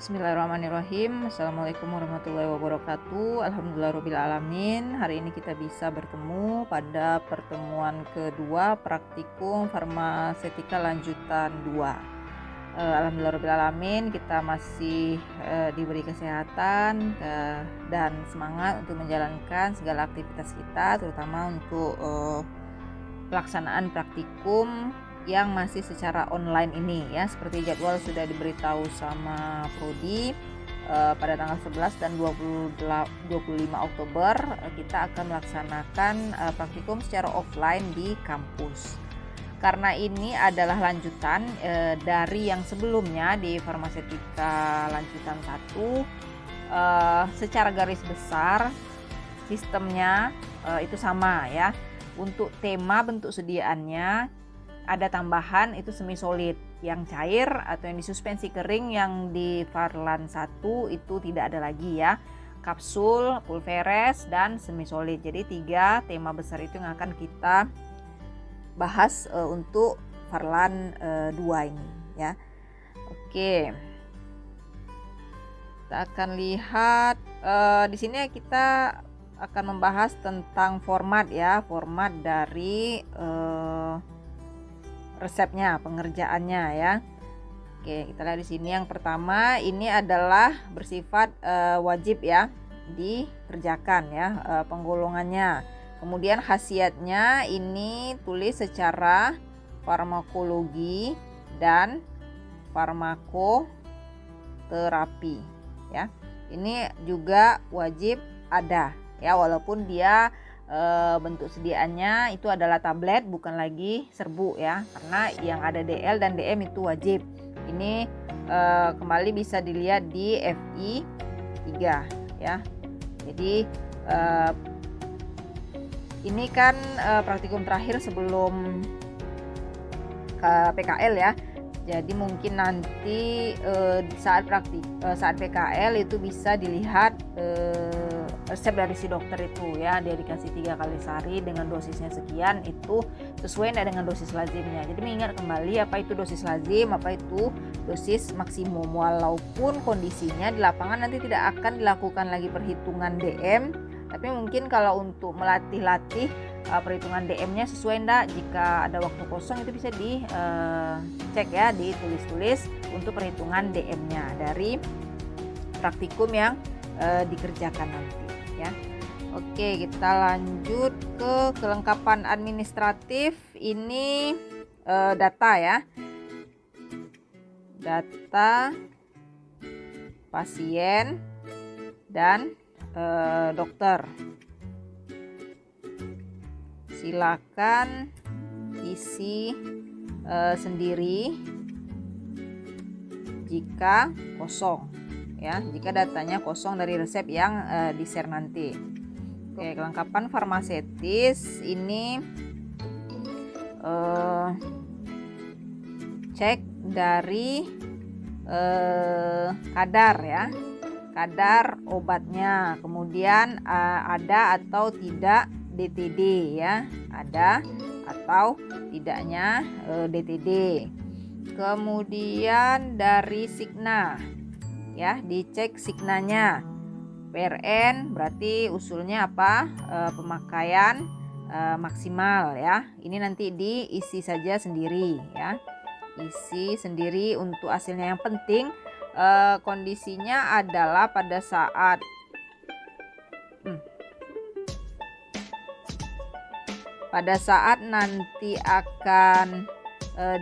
Bismillahirrahmanirrahim. Assalamualaikum warahmatullahi wabarakatuh. Alhamdulillahirrabbilalamin. Hari ini kita bisa bertemu pada pertemuan kedua praktikum farmasetika lanjutan 2. Alhamdulillahirrabbilalamin, kita masih diberi kesehatan dan semangat untuk menjalankan segala aktivitas kita, terutama untuk pelaksanaan praktikum yang masih secara online ini ya. Seperti jadwal sudah diberitahu sama Prodi, pada tanggal 11 dan 25 Oktober kita akan melaksanakan praktikum secara offline di kampus. Karena ini adalah lanjutan dari yang sebelumnya di farmasetika lanjutan 1, secara garis besar sistemnya itu sama ya. Untuk tema bentuk sediaannya ada tambahan, itu semi solid. Yang cair atau yang disuspensi kering yang di Farlan 1 itu tidak ada lagi ya. Kapsul, pulveres, dan semi solid. Jadi 3 tema besar itu yang akan kita bahas untuk Farlan 2 ini ya. Oke. Kita akan lihat di sini kita akan membahas tentang format ya, format dari resepnya, pengerjaannya ya. Oke, kita lihat di sini yang pertama ini adalah bersifat wajib ya dikerjakan ya, penggolongannya. Kemudian khasiatnya ini tulis secara farmakologi dan farmakoterapi ya. Ini juga wajib ada ya, walaupun dia bentuk sediaannya itu adalah tablet, bukan lagi serbuk ya, karena yang ada DL dan DM itu wajib. Ini kembali bisa dilihat di FI 3 ya. Jadi ini kan praktikum terakhir sebelum ke PKL ya. Jadi mungkin nanti saat PKL itu bisa dilihat resep dari si dokter itu ya, dia dikasih 3 kali sehari dengan dosisnya sekian, itu sesuai dengan dosis lazimnya. Jadi mengingat kembali apa itu dosis lazim, apa itu dosis maksimum, walaupun kondisinya di lapangan nanti tidak akan dilakukan lagi perhitungan DM, tapi mungkin kalau untuk melatih-latih perhitungan DM-nya sesuai enggak, jika ada waktu kosong itu bisa dicek ya, ditulis-tulis untuk perhitungan DM-nya dari praktikum yang dikerjakan nanti ya. Oke, kita lanjut ke kelengkapan administratif. Ini data ya, data pasien dan dokter. Silakan isi sendiri jika kosong ya, jika datanya kosong dari resep yang di-share nanti. Oke, kelengkapan farmasetis ini cek dari kadar ya, kadar obatnya, kemudian ada atau tidak DTD ya, ada atau tidaknya DTD. Kemudian dari signa ya, dicek signanya. PRN berarti usulnya apa, pemakaian maksimal ya. Ini nanti diisi saja sendiri ya, isi sendiri untuk hasilnya. Yang penting kondisinya adalah pada saat nanti akan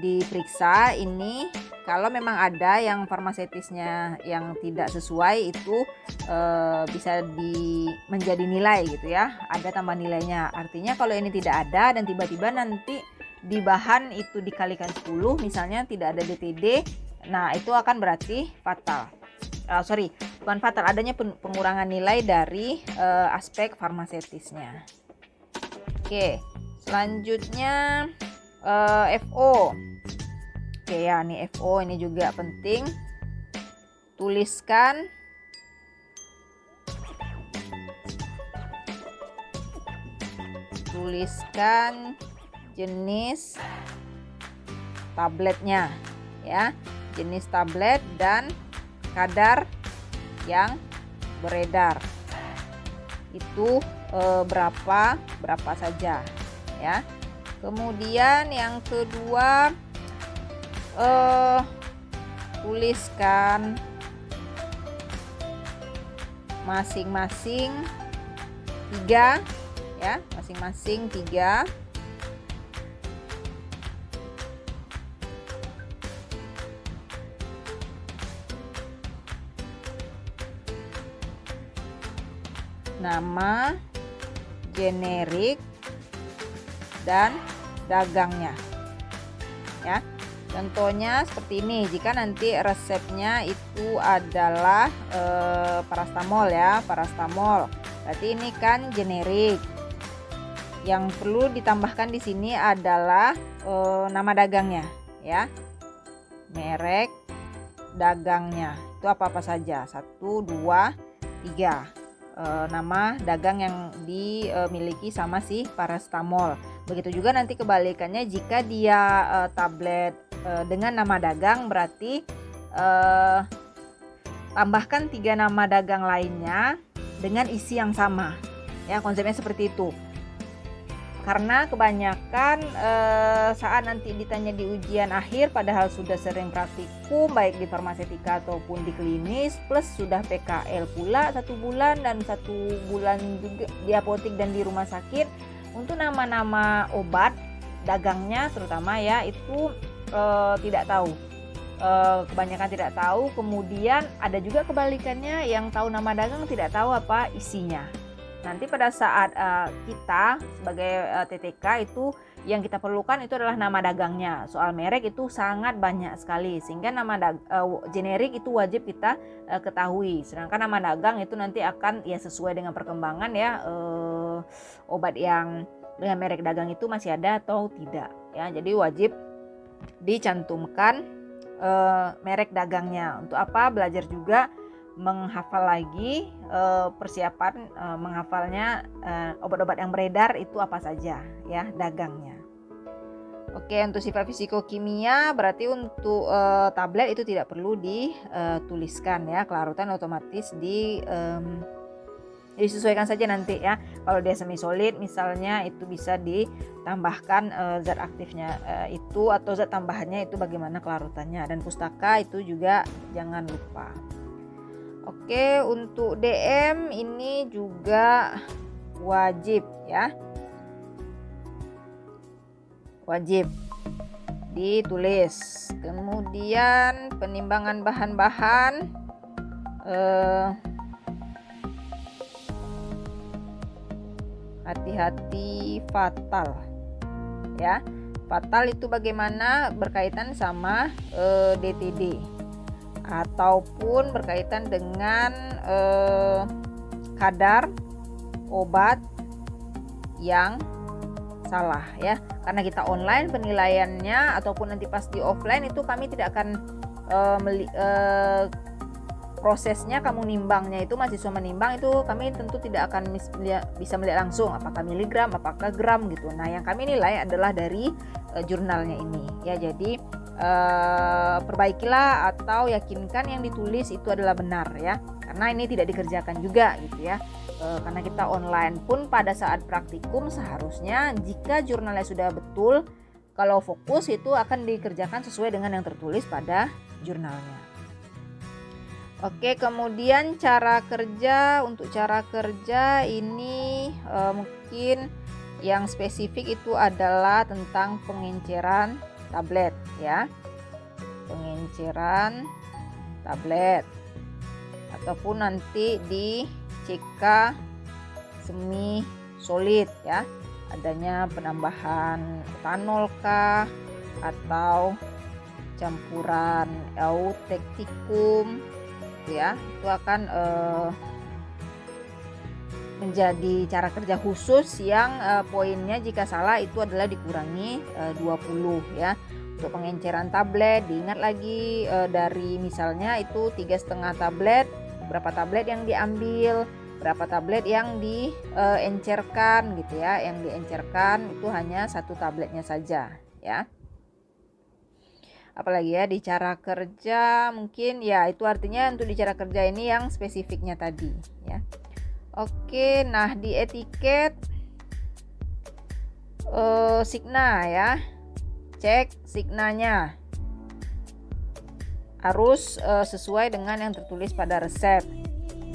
diperiksa ini, kalau memang ada yang farmasetisnya yang tidak sesuai itu bisa menjadi nilai gitu ya, ada tambah nilainya. Artinya kalau ini tidak ada dan tiba-tiba nanti di bahan itu dikalikan 10 misalnya tidak ada DTD, nah itu akan berarti fatal. Bukan fatal, adanya pengurangan nilai dari aspek farmasetisnya. Oke, selanjutnya FO. Oke ya, nih FO ini juga penting. Tuliskan jenis tabletnya ya, jenis tablet dan kadar yang beredar itu berapa saja ya. Kemudian yang kedua, tuliskan masing-masing 3 ya, masing-masing 3 nama generik dan dagangnya ya. Contohnya seperti ini, jika nanti resepnya itu adalah parastamol ya, parastamol. Berarti ini kan generik. Yang perlu ditambahkan di sini adalah nama dagangnya ya. Merek dagangnya. Itu apa-apa saja. 1, 2, 3. Nama dagang yang dimiliki sama si parastamol. Begitu juga nanti kebalikannya, jika dia tablet dengan nama dagang, berarti tambahkan 3 nama dagang lainnya dengan isi yang sama ya, konsepnya seperti itu. Karena kebanyakan saat nanti ditanya di ujian akhir, padahal sudah sering praktikum baik di farmasetika ataupun di klinis, plus sudah PKL pula 1 bulan dan 1 bulan juga di apotek dan di rumah sakit, untuk nama-nama obat dagangnya terutama ya, itu tidak tahu. Kebanyakan tidak tahu. Kemudian ada juga kebalikannya, yang tahu nama dagang tidak tahu apa isinya. Nanti pada saat kita sebagai TTK itu yang kita perlukan itu adalah nama dagangnya. Soal merek itu sangat banyak sekali, sehingga nama generik itu wajib kita ketahui. Sedangkan nama dagang itu nanti akan ya sesuai dengan perkembangan ya, obat yang dengan merek dagang itu masih ada atau tidak ya. Jadi wajib dicantumkan merek dagangnya. Untuk apa? Belajar juga menghafal lagi, persiapan menghafalnya obat-obat yang beredar itu apa saja ya dagangnya. Oke, untuk sifat fisikokimia berarti untuk tablet itu tidak perlu dituliskan ya, kelarutan otomatis disesuaikan saja nanti ya. Kalau dia semi solid misalnya, itu bisa ditambahkan zat aktifnya itu atau zat tambahannya itu bagaimana kelarutannya, dan pustaka itu juga jangan lupa. Oke, untuk DM ini juga wajib ya, wajib ditulis. Kemudian penimbangan bahan-bahan, hati-hati fatal ya. Fatal itu bagaimana? Berkaitan sama DTD ataupun berkaitan dengan kadar obat yang salah ya. Karena kita online penilaiannya ataupun nanti pas di offline itu kami tidak akan prosesnya, kamu nimbangnya itu mahasiswa menimbang itu kami tentu tidak akan bisa melihat langsung apakah miligram, apakah gram gitu. Nah, yang kami nilai adalah dari jurnalnya ini ya. Jadi perbaikilah atau yakinkan yang ditulis itu adalah benar ya, karena ini tidak dikerjakan juga gitu ya. Karena kita online pun pada saat praktikum seharusnya jika jurnalnya sudah betul, kalau fokus itu akan dikerjakan sesuai dengan yang tertulis pada jurnalnya. Oke, kemudian cara kerja. Untuk cara kerja ini mungkin yang spesifik itu adalah tentang pengenceran tablet ya, pengenceran tablet ataupun nanti di CK semi solid ya, adanya penambahan etanol kah atau campuran eutektikum ya, itu akan menjadi cara kerja khusus yang poinnya jika salah itu adalah dikurangi 20 ya. Untuk pengenceran tablet diingat lagi dari misalnya itu 3,5 tablet, berapa tablet yang diambil, berapa tablet yang diencerkan gitu ya. Yang diencerkan itu hanya 1 tabletnya saja ya. apalagi ya di cara kerja, mungkin ya itu artinya untuk di cara kerja ini yang spesifiknya tadi ya. Oke, nah di etiket signa ya, cek signanya harus sesuai dengan yang tertulis pada resep.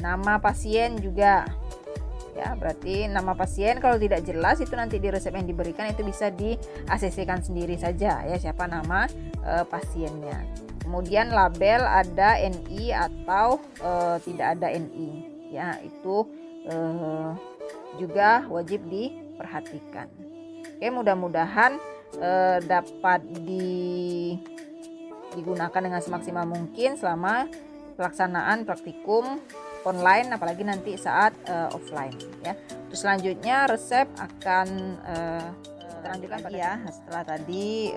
Nama pasien juga ya, berarti nama pasien kalau tidak jelas itu nanti di resep yang diberikan itu bisa di ACC-kan sendiri saja ya, siapa nama pasiennya. Kemudian label ada NI atau tidak ada NI ya, itu juga wajib diperhatikan. Oke, mudah-mudahan dapat digunakan dengan semaksimal mungkin selama pelaksanaan praktikum online, apalagi nanti saat offline ya. Terus selanjutnya resep akan kita lanjutkan pada ya setelah tadi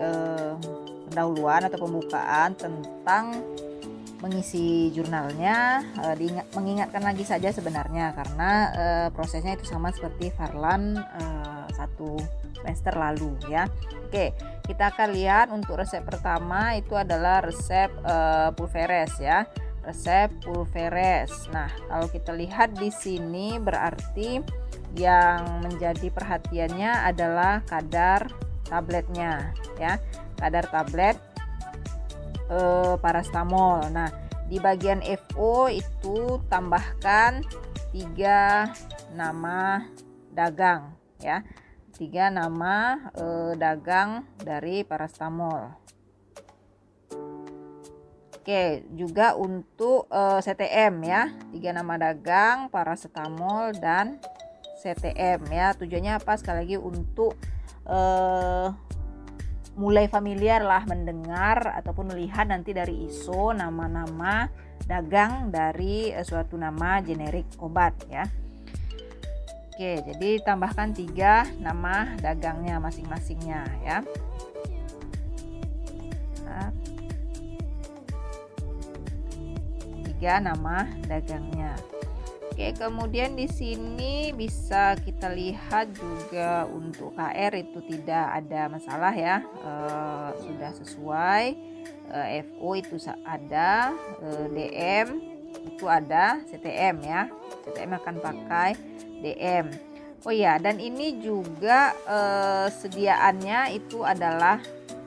pendahuluan atau pembukaan tentang mengisi jurnalnya. Mengingatkan lagi saja sebenarnya karena prosesnya itu sama seperti Farlan 1 semester lalu ya. Oke, kita akan lihat untuk resep pertama itu adalah resep pulveres ya. Resep pulveres. Nah, kalau kita lihat di sini berarti yang menjadi perhatiannya adalah kadar tabletnya ya. Kadar tablet paracetamol. Nah, di bagian FO itu tambahkan 3 nama dagang ya. 3 nama dagang dari paracetamol. Oke, juga untuk CTM ya, 3 nama dagang, paracetamol dan CTM ya. Tujuannya apa? Sekali lagi untuk mulai familiar lah mendengar ataupun melihat nanti dari ISO nama-nama dagang dari suatu nama generik obat ya. Oke, jadi tambahkan 3 nama dagangnya masing-masingnya ya. 3 nama dagangnya. Oke, kemudian di sini bisa kita lihat juga untuk KR itu tidak ada masalah ya, sudah sesuai. FO itu ada, DM itu ada, CTM ya. CTM akan pakai DM. Oh ya, dan ini juga sediaannya itu adalah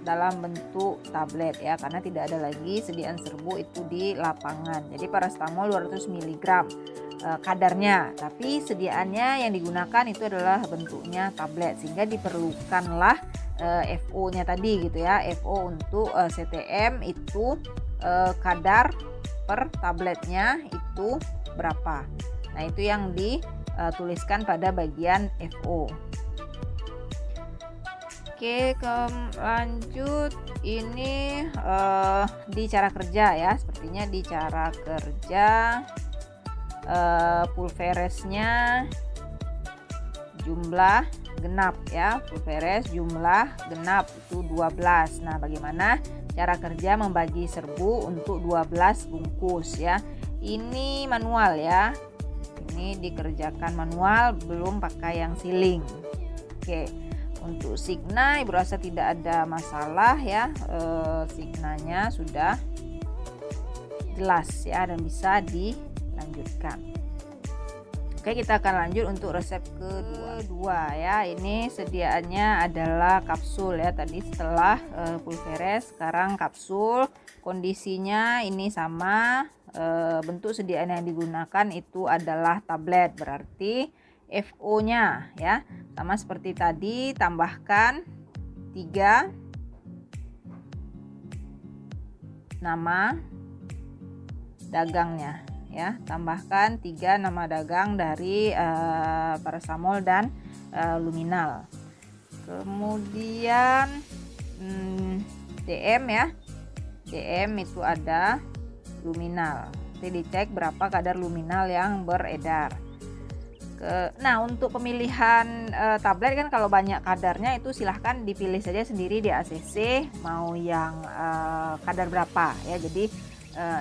dalam bentuk tablet ya, karena tidak ada lagi sediaan serbuk itu di lapangan. Jadi paracetamol 200 mg kadarnya, tapi sediaannya yang digunakan itu adalah bentuknya tablet, sehingga diperlukanlah FO-nya tadi gitu ya. FO untuk CTM itu kadar per tabletnya itu berapa. Nah, itu yang dituliskan pada bagian FO. Oke, lanjut ini di cara kerja ya, sepertinya di cara kerja pulveresnya jumlah genap ya, pulveres jumlah genap itu 12. Nah, bagaimana cara kerja membagi serbu untuk 12 bungkus ya. Ini manual ya, ini dikerjakan manual, belum pakai yang siling. Oke. Untuk signa Ibu rasa tidak ada masalah ya, signanya sudah jelas ya dan bisa dilanjutkan. Oke, kita akan lanjut untuk resep kedua ya. Ini sediaannya adalah kapsul ya, tadi setelah pulveres sekarang kapsul. Kondisinya ini sama, bentuk sediaan yang digunakan itu adalah tablet, berarti FO-nya ya sama seperti tadi, tambahkan 3 nama dagangnya ya, tambahkan 3 nama dagang dari paracetamol dan luminal. Kemudian DM ya, DM itu ada luminal. Nanti dicek berapa kadar luminal yang beredar. Nah, untuk pemilihan tablet kan kalau banyak kadarnya itu silahkan dipilih saja sendiri di ACC mau yang kadar berapa ya. Jadi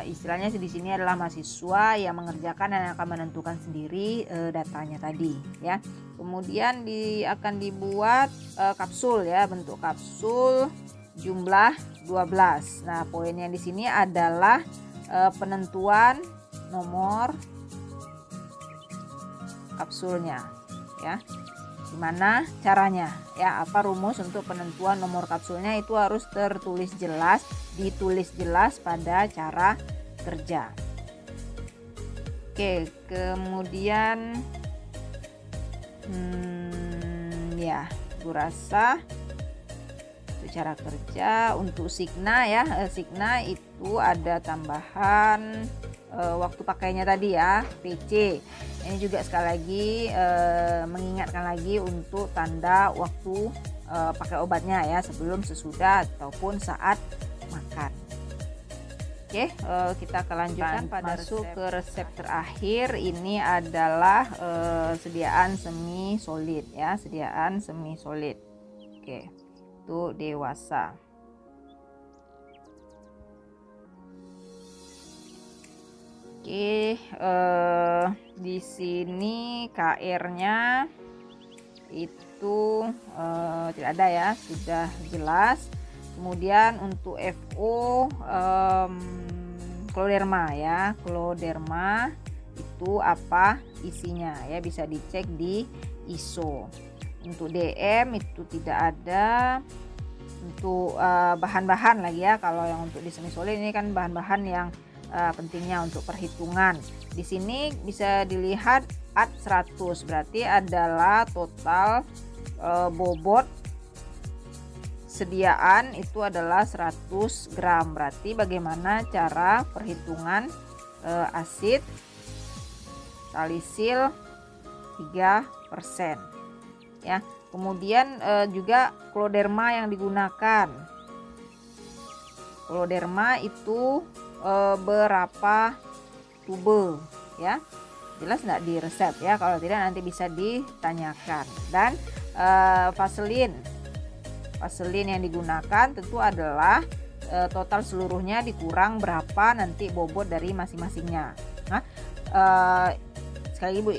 istilahnya di sini adalah mahasiswa yang mengerjakan dan akan menentukan sendiri datanya tadi ya. Kemudian akan dibuat kapsul ya, bentuk kapsul jumlah 12. Nah, poinnya di sini adalah penentuan nomor kapsulnya ya. Gimana caranya ya, apa rumus untuk penentuan nomor kapsulnya, itu harus tertulis jelas, ditulis jelas pada cara kerja. Oke, kemudian ya, gue rasa itu cara kerja. Untuk signa ya, signa itu ada tambahan waktu pakainya tadi ya, PC. Ini juga sekali lagi mengingatkan lagi untuk tanda waktu pakai obatnya ya, sebelum, sesudah, ataupun saat makan. Oke, kita kelanjutkan pada masuk ke resep terakhir. Ini adalah sediaan semi solid ya, sediaan semi solid. Oke, itu dewasa. Oke, di sini KR-nya itu tidak ada ya, sudah jelas. Kemudian untuk FO Cloderma ya, Cloderma itu apa isinya ya, bisa dicek di ISO. Untuk DM itu tidak ada. Untuk bahan-bahan lagi ya, kalau yang untuk di semi solid ini kan bahan-bahan yang pentingnya untuk perhitungan. Di sini bisa dilihat at 100, berarti adalah total bobot sediaan itu adalah 100 gram. Berarti bagaimana cara perhitungan asid salisil 3% ya. Kemudian juga Cloderma yang digunakan. Cloderma itu berapa tube ya, jelas nggak di resep ya, kalau tidak nanti bisa ditanyakan. Dan Vaseline yang digunakan tentu adalah total seluruhnya dikurang berapa nanti bobot dari masing-masingnya. Nah, sekali lagi Bu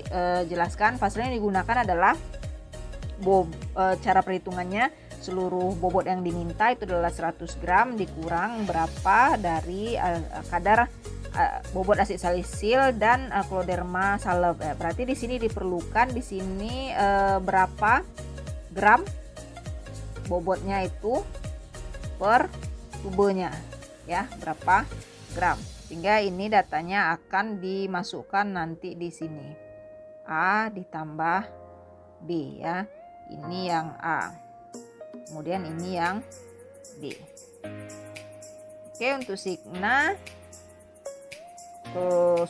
jelaskan, Vaseline yang digunakan adalah cara perhitungannya, seluruh bobot yang diminta itu adalah 100 gram dikurang berapa dari kadar bobot asid salisil dan Cloderma salep. Berarti di sini diperlukan di sini berapa gram bobotnya itu per tubenya ya, berapa gram. Sehingga ini datanya akan dimasukkan nanti di sini. A ditambah B ya. Ini yang A. Kemudian ini yang B. Oke, untuk signa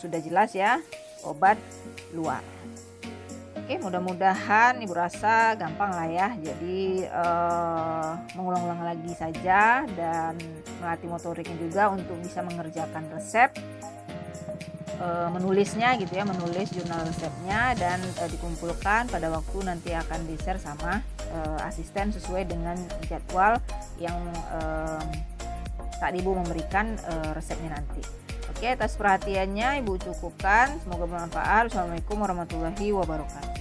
sudah jelas ya, obat luar. Oke, mudah-mudahan Ibu rasa gampang lah ya. Jadi mengulang-ulang lagi saja dan melatih motoriknya juga untuk bisa mengerjakan resep, menulisnya gitu ya, menulis jurnal resepnya dan dikumpulkan pada waktu nanti akan di-share sama asisten sesuai dengan jadwal yang Kak Ibu memberikan resepnya nanti. Oke, atas perhatiannya Ibu cukupkan, semoga bermanfaat. Assalamualaikum warahmatullahi wabarakatuh.